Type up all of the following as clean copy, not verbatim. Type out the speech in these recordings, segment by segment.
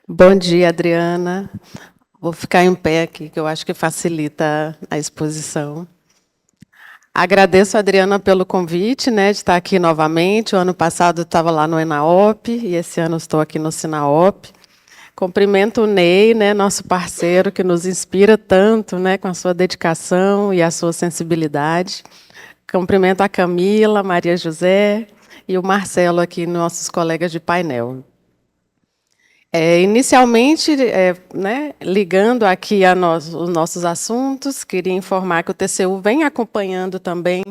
Bom dia, Adriana. Vou ficar em pé aqui, que eu acho que facilita a exposição. Agradeço a Adriana pelo convite, né, de estar aqui novamente. O ano passado eu estava lá no ENAOP e esse ano estou aqui no SINAOP. Cumprimento o Ney, né, nosso parceiro, que nos inspira tanto, né, com a sua dedicação e a sua sensibilidade. Cumprimento a Camila, Maria José e o Marcelo aqui, nossos colegas de painel. Inicialmente, né, ligando aqui os nossos assuntos, queria informar que o TCU vem acompanhando também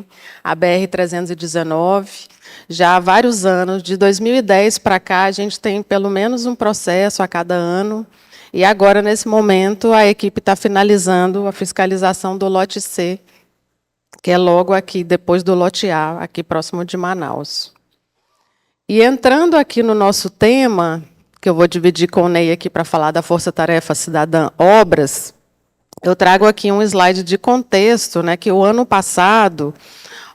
a BR-319, já há vários anos, de 2010 para cá, a gente tem pelo menos um processo a cada ano, e agora, nesse momento, a equipe está finalizando a fiscalização do lote C, que é logo aqui, depois do lote A, aqui próximo de Manaus. E entrando aqui no nosso tema, que eu vou dividir com o Ney aqui para falar da Força Tarefa Cidadã Obras, eu trago aqui um slide de contexto, né, que o ano passado,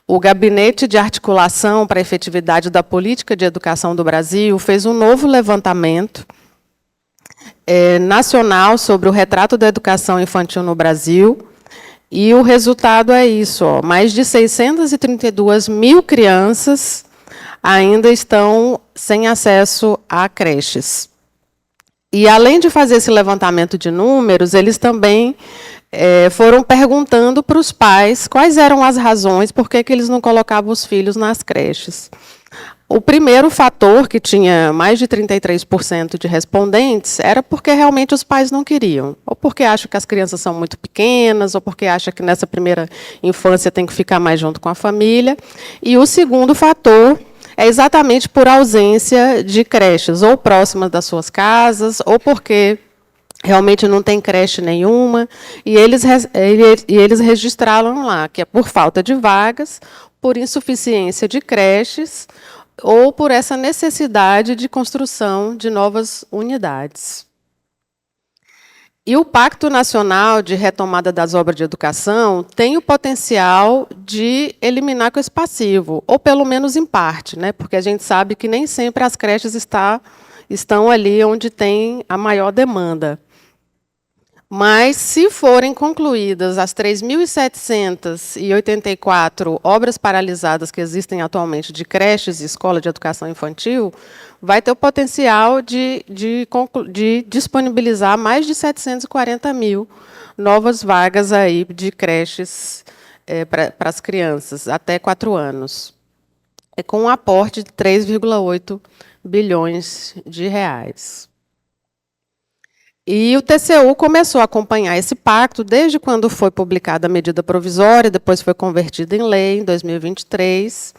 o Gabinete de Articulação para a Efetividade da Política de Educação do Brasil fez um novo levantamento nacional sobre o retrato da educação infantil no Brasil, e o resultado é isso, ó, mais de 632 mil crianças ainda estão sem acesso a creches. E, além de fazer esse levantamento de números, eles também foram perguntando para os pais quais eram as razões por que eles não colocavam os filhos nas creches. O primeiro fator, que tinha mais de 33% de respondentes, era porque realmente os pais não queriam. Ou porque acham que as crianças são muito pequenas, ou porque acham que nessa primeira infância tem que ficar mais junto com a família. E o segundo fator é exatamente por ausência de creches, ou próximas das suas casas, ou porque realmente não tem creche nenhuma, e eles registraram lá que é por falta de vagas, por insuficiência de creches, ou por essa necessidade de construção de novas unidades. E o Pacto Nacional de Retomada das Obras de Educação tem o potencial de eliminar com esse passivo, ou pelo menos em parte, né? Porque a gente sabe que nem sempre as creches estão ali onde tem a maior demanda. Mas, se forem concluídas as 3.784 obras paralisadas que existem atualmente de creches e escola de educação infantil, vai ter o potencial de disponibilizar mais de 740 mil novas vagas aí de creches para as crianças até 4 anos, com um aporte de 3,8 bilhões de reais. E o TCU começou a acompanhar esse pacto desde quando foi publicada a medida provisória, depois foi convertida em lei, em 2023.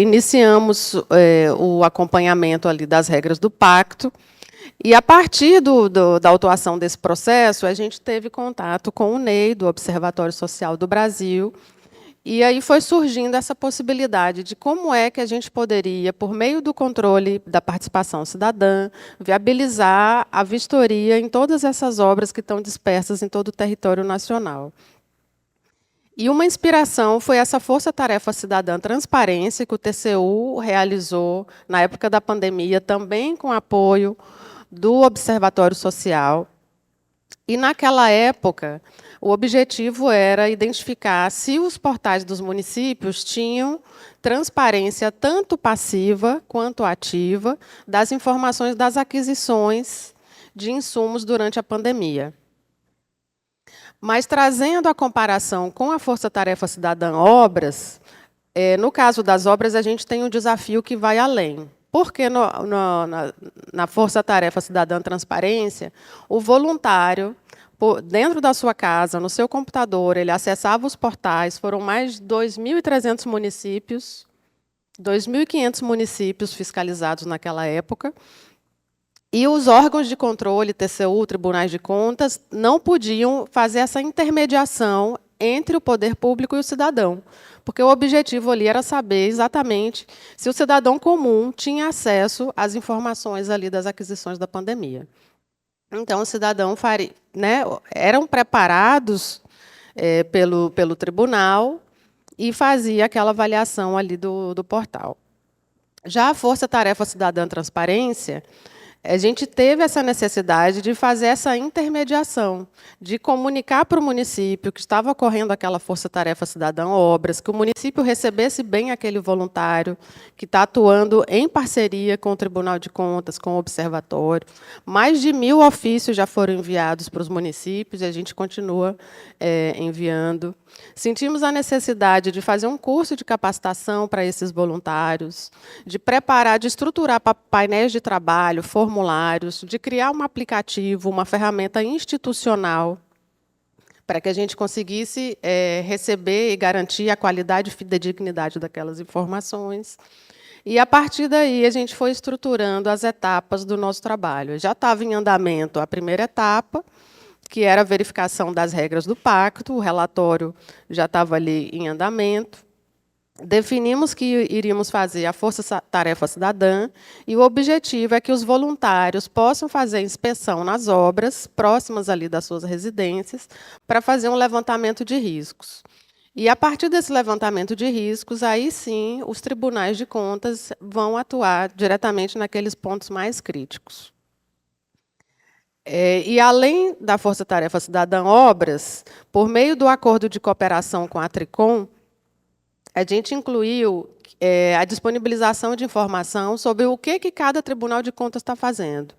Iniciamos o acompanhamento ali das regras do pacto, e, a partir da autuação desse processo, a gente teve contato com o Ney, do Observatório Social do Brasil, e aí foi surgindo essa possibilidade de como é que a gente poderia, por meio do controle da participação cidadã, viabilizar a vistoria em todas essas obras que estão dispersas em todo o território nacional. E uma inspiração foi essa Força-Tarefa Cidadã Transparência, que o TCU realizou na época da pandemia, também com apoio do Observatório Social. E, naquela época, o objetivo era identificar se os portais dos municípios tinham transparência tanto passiva quanto ativa das informações das aquisições de insumos durante a pandemia. Mas, trazendo a comparação com a Força-Tarefa Cidadã Obras, no caso das obras, a gente tem um desafio que vai além. Porque na Força-Tarefa Cidadã Transparência, o voluntário, dentro da sua casa, no seu computador, ele acessava os portais, foram mais de 2.300 municípios, 2.500 municípios fiscalizados naquela época, e os órgãos de controle, TCU, Tribunais de Contas, não podiam fazer essa intermediação entre o poder público e o cidadão, porque o objetivo ali era saber exatamente se o cidadão comum tinha acesso às informações ali das aquisições da pandemia. Então, o cidadão eram preparados pelo tribunal e fazia aquela avaliação ali do portal. Já a Força-Tarefa Cidadã Transparência, A gente teve essa necessidade de fazer essa intermediação, de comunicar para o município que estava ocorrendo aquela força-tarefa cidadã obras, que o município recebesse bem aquele voluntário, que está atuando em parceria com o Tribunal de Contas, com o Observatório. Mais de 1.000 ofícios já foram enviados para os municípios e a gente continua enviando. Sentimos a necessidade de fazer um curso de capacitação para esses voluntários, de preparar, de estruturar painéis de trabalho, formulários, de criar um aplicativo, uma ferramenta institucional, para que a gente conseguisse receber e garantir a qualidade e fidedignidade daquelas informações. E, a partir daí, a gente foi estruturando as etapas do nosso trabalho. Já estava em andamento a primeira etapa, que era a verificação das regras do pacto, o relatório já estava ali em andamento. Definimos que iríamos fazer a Força-Tarefa Cidadã, e o objetivo é que os voluntários possam fazer inspeção nas obras próximas ali das suas residências, para fazer um levantamento de riscos. E, a partir desse levantamento de riscos, aí sim, os tribunais de contas vão atuar diretamente naqueles pontos mais críticos. E, além da Força-Tarefa Cidadã Obras, por meio do acordo de cooperação com a Tricom, a gente incluiu a disponibilização de informação sobre o que cada Tribunal de Contas está fazendo.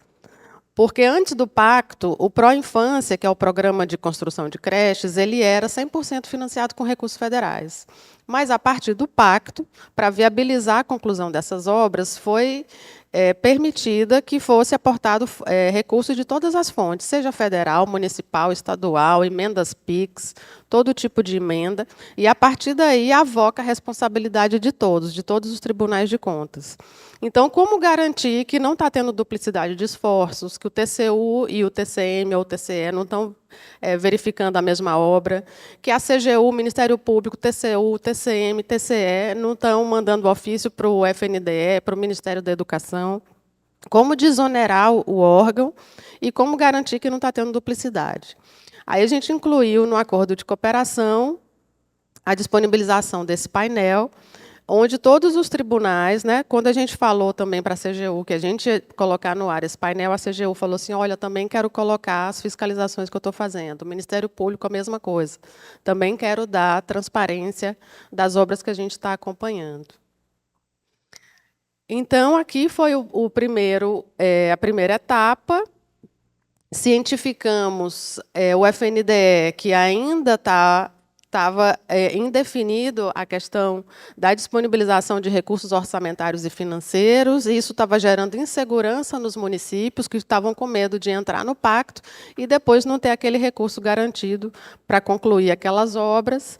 Porque, antes do pacto, o Pró-Infância, que é o Programa de Construção de Creches, ele era 100% financiado com recursos federais. Mas, a partir do pacto, para viabilizar a conclusão dessas obras, foi permitida que fosse aportado recursos de todas as fontes, seja federal, municipal, estadual, emendas PIX, todo tipo de emenda, e, a partir daí, avoca a responsabilidade de todos os tribunais de contas. Então, como garantir que não está tendo duplicidade de esforços, que o TCU e o TCM ou o TCE não estão verificando a mesma obra, que a CGU, o Ministério Público, TCU, TCM, TCE não estão mandando ofício para o FNDE, para o Ministério da Educação, como desonerar o órgão e como garantir que não está tendo duplicidade. Aí a gente incluiu no acordo de cooperação a disponibilização desse painel, onde todos os tribunais, quando a gente falou também para a CGU que a gente ia colocar no ar esse painel, a CGU falou assim, olha, também quero colocar as fiscalizações que eu estou fazendo. O Ministério Público, a mesma coisa. Também quero dar transparência das obras que a gente está acompanhando. Então, aqui foi a primeira etapa. Cientificamos o FNDE, que ainda estava indefinido a questão da disponibilização de recursos orçamentários e financeiros, e isso estava gerando insegurança nos municípios, que estavam com medo de entrar no pacto e depois não ter aquele recurso garantido para concluir aquelas obras.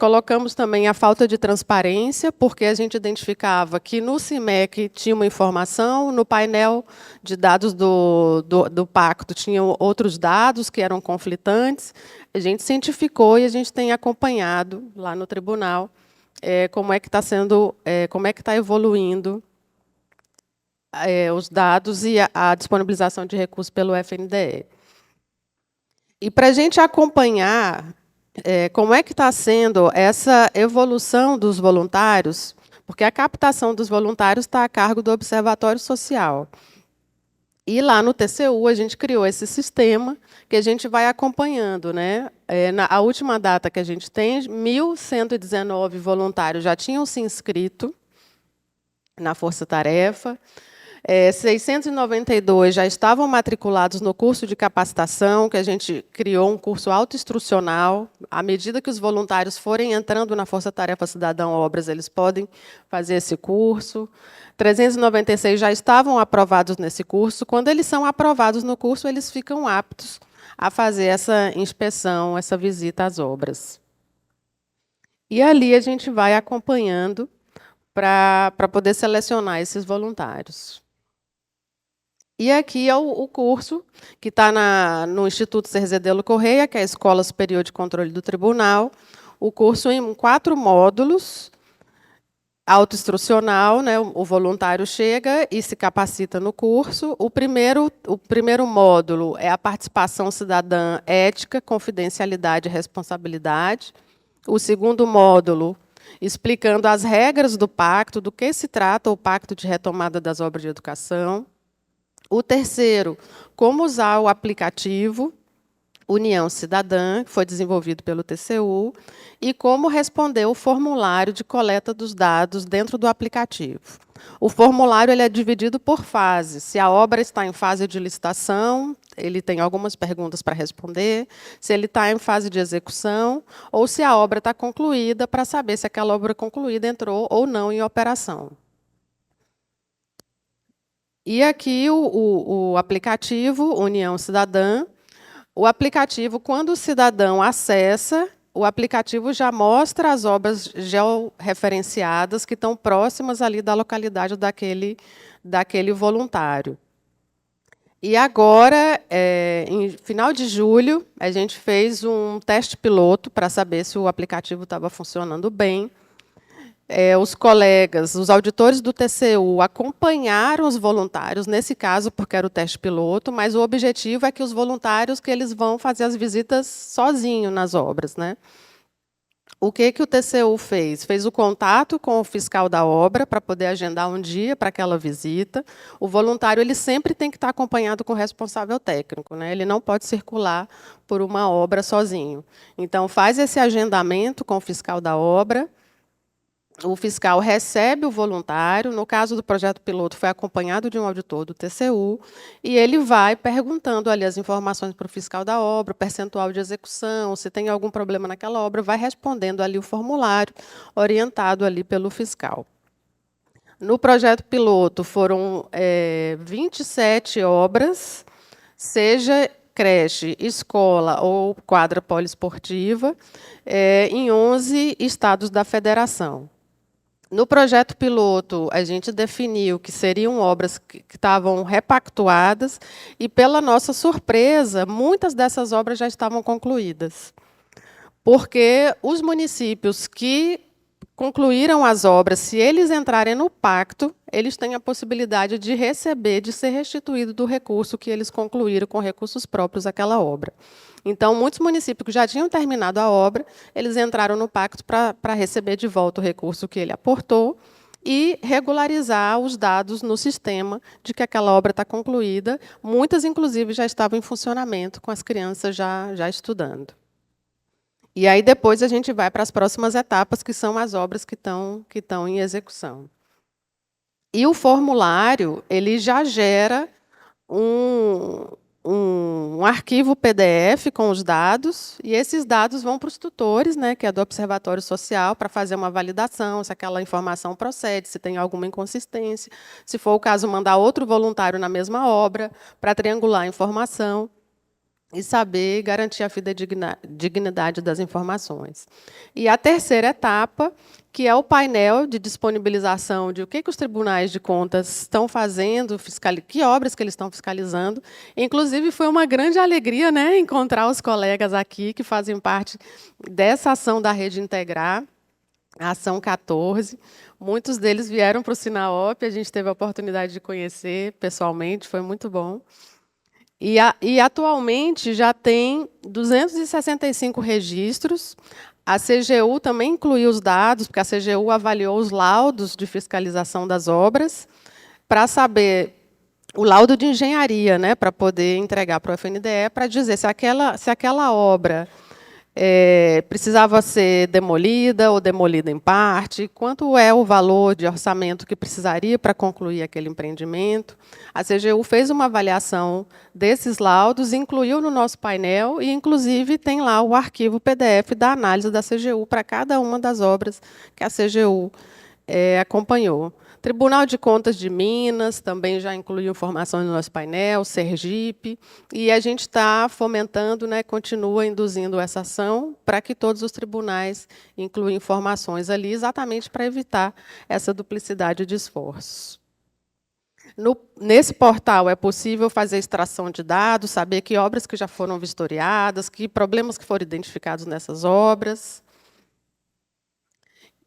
Colocamos também a falta de transparência, porque a gente identificava que no CIMEC tinha uma informação, no painel de dados do pacto tinham outros dados que eram conflitantes. A gente cientificou e a gente tem acompanhado lá no tribunal como é que está evoluindo os dados e a disponibilização de recursos pelo FNDE. E, para a gente acompanhar como é que está sendo essa evolução dos voluntários, porque a captação dos voluntários está a cargo do Observatório Social. E, lá no TCU, a gente criou esse sistema que a gente vai acompanhando. A última data que a gente tem, 1.119 voluntários já tinham se inscrito na Força-Tarefa, 692 já estavam matriculados no curso de capacitação, que a gente criou um curso autoinstrucional. À medida que os voluntários forem entrando na Força-Tarefa Cidadã Obras, eles podem fazer esse curso. 396 já estavam aprovados nesse curso. Quando eles são aprovados no curso, eles ficam aptos a fazer essa inspeção, essa visita às obras. E, ali, a gente vai acompanhando para poder selecionar esses voluntários. E, aqui é o curso que está no Instituto Cerzedelo Correia, que é a Escola Superior de Controle do Tribunal. O curso em 4 módulos, autoinstrucional, o voluntário chega e se capacita no curso. O primeiro módulo é a participação cidadã ética, confidencialidade e responsabilidade. O segundo módulo, explicando as regras do pacto, do que se trata o Pacto de Retomada das Obras de Educação. O terceiro, como usar o aplicativo União Cidadã, que foi desenvolvido pelo TCU, e como responder o formulário de coleta dos dados dentro do aplicativo. O formulário ele é dividido por fases. Se a obra está em fase de licitação, ele tem algumas perguntas para responder. Se ele está em fase de execução, ou se a obra está concluída, para saber se aquela obra concluída entrou ou não em operação. E aqui o aplicativo União Cidadã. O aplicativo, quando o cidadão acessa, o aplicativo já mostra as obras georreferenciadas que estão próximas ali da localidade daquele voluntário. E agora, em final de julho, a gente fez um teste piloto para saber se o aplicativo estava funcionando bem. Os colegas, os auditores do TCU acompanharam os voluntários, nesse caso, porque era o teste piloto, mas o objetivo é que os voluntários que eles vão fazer as visitas sozinhos nas obras, né? O que o TCU fez? Fez o contato com o fiscal da obra para poder agendar um dia para aquela visita. O voluntário ele sempre tem que estar acompanhado com o responsável técnico, né? Ele não pode circular por uma obra sozinho. Então, faz esse agendamento com o fiscal da obra. O fiscal recebe o voluntário, no caso do projeto piloto, foi acompanhado de um auditor do TCU, e ele vai perguntando ali as informações para o fiscal da obra, o percentual de execução, se tem algum problema naquela obra, vai respondendo ali o formulário, orientado ali pelo fiscal. No projeto piloto foram 27 obras, seja creche, escola ou quadra poliesportiva, em 11 estados da federação. No projeto piloto, a gente definiu que seriam obras que estavam repactuadas e, pela nossa surpresa, muitas dessas obras já estavam concluídas. Porque os municípios que concluíram as obras, se eles entrarem no pacto, eles têm a possibilidade de receber, de ser restituído do recurso que eles concluíram com recursos próprios aquela obra. Então, muitos municípios que já tinham terminado a obra, eles entraram no pacto para receber de volta o recurso que ele aportou e regularizar os dados no sistema de que aquela obra está concluída. Muitas, inclusive, já estavam em funcionamento, com as crianças já estudando. E aí, depois, a gente vai para as próximas etapas, que são as obras que estão em execução. E o formulário ele já gera um arquivo PDF com os dados, e esses dados vão para os tutores, né, que é do Observatório Social, para fazer uma validação, se aquela informação procede, se tem alguma inconsistência, se for o caso, mandar outro voluntário na mesma obra, para triangular a informação e saber garantir a fidedignidade das informações. E a terceira etapa, que é o painel de disponibilização de o que os tribunais de contas estão fazendo, que obras que eles estão fiscalizando. Inclusive, foi uma grande alegria, né, encontrar os colegas aqui que fazem parte dessa ação da Rede Integrar, a Ação 14. Muitos deles vieram para o Sinaop, a gente teve a oportunidade de conhecer pessoalmente, foi muito bom. E atualmente já tem 265 registros. A CGU também incluiu os dados, porque a CGU avaliou os laudos de fiscalização das obras, para saber o laudo de engenharia, né, para poder entregar para o FNDE, para dizer se aquela obra precisava ser demolida ou demolida em parte, quanto é o valor de orçamento que precisaria para concluir aquele empreendimento. A CGU fez uma avaliação desses laudos, incluiu no nosso painel e, inclusive, tem lá o arquivo PDF da análise da CGU para cada uma das obras que a CGU acompanhou. Tribunal de Contas de Minas também já incluiu informações no nosso painel, Sergipe, e a gente está fomentando, né, continua induzindo essa ação para que todos os tribunais incluam informações ali, exatamente para evitar essa duplicidade de esforços. Nesse portal é possível fazer extração de dados, saber que obras que já foram vistoriadas, que problemas que foram identificados nessas obras.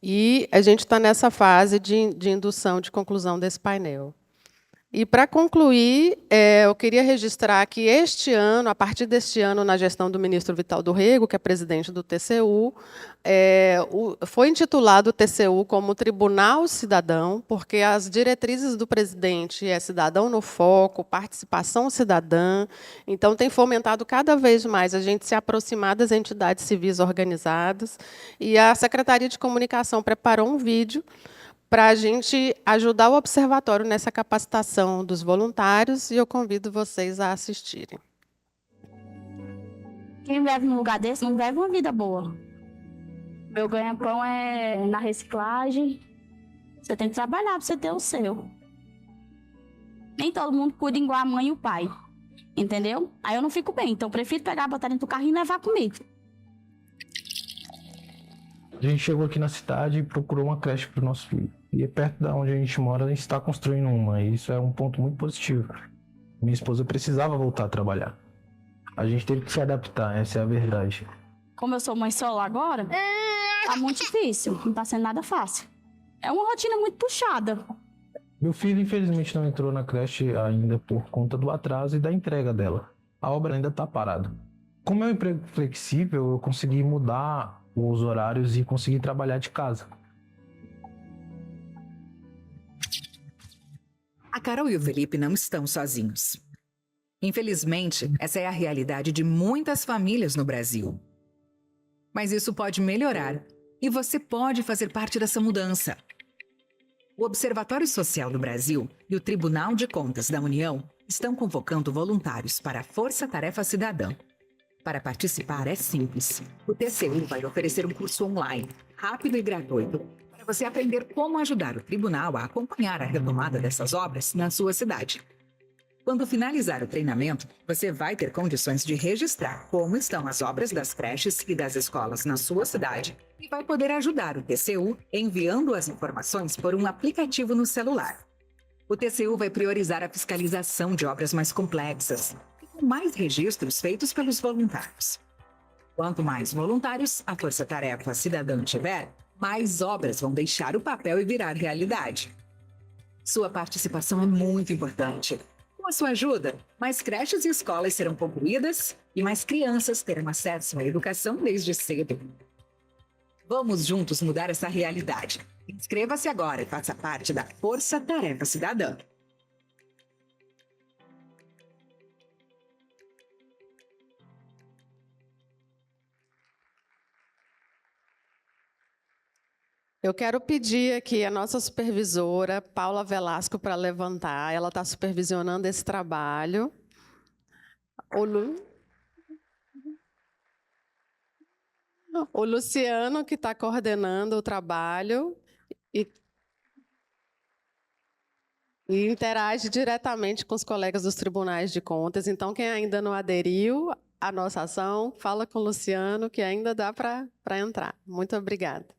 E a gente está nessa fase de indução, de conclusão desse painel. E, para concluir, eu queria registrar que este ano, a partir deste ano, na gestão do ministro Vital do Rego, que é presidente do TCU, foi intitulado o TCU como Tribunal Cidadão, porque as diretrizes do presidente é cidadão no foco, participação cidadã, então tem fomentado cada vez mais a gente se aproximar das entidades civis organizadas, e a Secretaria de Comunicação preparou um vídeo para a gente ajudar o observatório nessa capacitação dos voluntários, e eu convido vocês a assistirem. Quem vive num lugar desse não vive uma vida boa. Meu ganha-pão é na reciclagem. Você tem que trabalhar para você ter o seu. Nem todo mundo cuida igual a mãe e o pai. Entendeu? Aí eu não fico bem. Então eu prefiro pegar, botar dentro do carro e levar comigo. A gente chegou aqui na cidade e procurou uma creche para o nosso filho. E perto da onde a gente mora, a gente está construindo uma. E isso é um ponto muito positivo. Minha esposa precisava voltar a trabalhar. A gente teve que se adaptar, essa é a verdade. Como eu sou mãe solo agora, tá muito difícil. Não tá sendo nada fácil. É uma rotina muito puxada. Meu filho, infelizmente, não entrou na creche ainda por conta do atraso e da entrega dela. A obra ainda está parada. Como é um emprego flexível, eu consegui mudar os horários e consegui trabalhar de casa. A Carol e o Felipe não estão sozinhos. Infelizmente, essa é a realidade de muitas famílias no Brasil. Mas isso pode melhorar e você pode fazer parte dessa mudança. O Observatório Social do Brasil e o Tribunal de Contas da União estão convocando voluntários para a Força Tarefa Cidadã. Para participar é simples. O TCU vai oferecer um curso online, rápido e gratuito, para você aprender como ajudar o tribunal a acompanhar a retomada dessas obras na sua cidade. Quando finalizar o treinamento, você vai ter condições de registrar como estão as obras das creches e das escolas na sua cidade e vai poder ajudar o TCU enviando as informações por um aplicativo no celular. O TCU vai priorizar a fiscalização de obras mais complexas e com mais registros feitos pelos voluntários. Quanto mais voluntários a Força Tarefa Cidadã tiver, mais obras vão deixar o papel e virar realidade. Sua participação é muito importante. Com a sua ajuda, mais creches e escolas serão concluídas e mais crianças terão acesso à educação desde cedo. Vamos juntos mudar essa realidade. Inscreva-se agora e faça parte da Força Tarefa Cidadã. Eu quero pedir aqui a nossa supervisora, Paula Velasco, para levantar. Ela está supervisionando esse trabalho. O Luciano, que está coordenando o trabalho e interage diretamente com os colegas dos tribunais de contas. Então, quem ainda não aderiu à nossa ação, fala com o Luciano, que ainda dá para entrar. Muito obrigada.